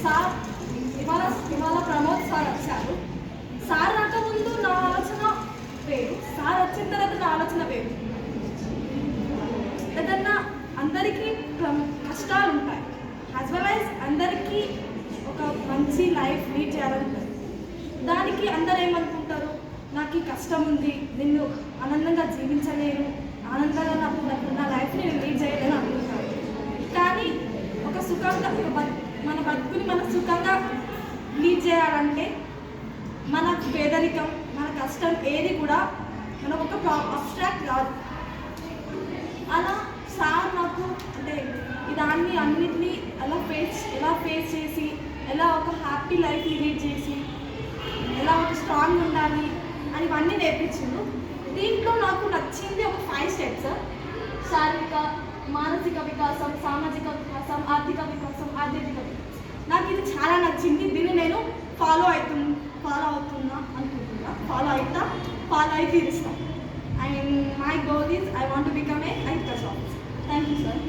Sir ఇవాళ ఇవాళ Pramod sir వచ్చారు. సార్ రాకముందు నా ఆలోచన వేరు, సార్ వచ్చిన తర్వాత నా ఆలోచన వేరు. ఏదన్నా అందరికీ కష్టాలు ఉంటాయి, యాజ్ వెల్ యాజ్ అందరికీ ఒక మంచి లైఫ్ లీడ్ చేయాలంటారు. దానికి అందరు ఏమనుకుంటారు, నాకు ఈ కష్టం ఉంది, నిన్ను ఆనందంగా జీవించలేను, ఆనందంగా నా లైఫ్ని నేను లీడ్ చేయలేను అనుకుంటాను. కానీ ఒక సుఖంగా మన బతుకుని మనం సుఖంగా లీడ్ చేయాలంటే మన పేదరికం, మన కష్టం ఏది కూడా మనకు ఒక అబ్స్ట్రాక్ట్ కాదు. అలా సార్ నాకు అంటే దాన్ని అన్నిటినీ ఎలా ఫేస్ చేసి ఎలా ఒక హ్యాపీ లైఫ్ని లీడ్ చేసి ఎలా ఒక స్ట్రాంగ్ ఉండాలి అని ఇవన్నీ నేర్పించిండు. దీంట్లో నాకు నచ్చింది ఒక 5 స్టెప్స్: శారీరక, మానసిక వికాసం, సామాజిక వికాసం, ఆర్థిక వికాసం, ఆధ్యాత్మిక వికాసం. నాకు ఇది చాలా నచ్చింది. దీన్ని నేను ఫాలో అవుతున్నా అనుకుంటున్నా, ఫాలో అయితే తీరుస్తాను. And my goal is I want to become a IT job. Thank you sir.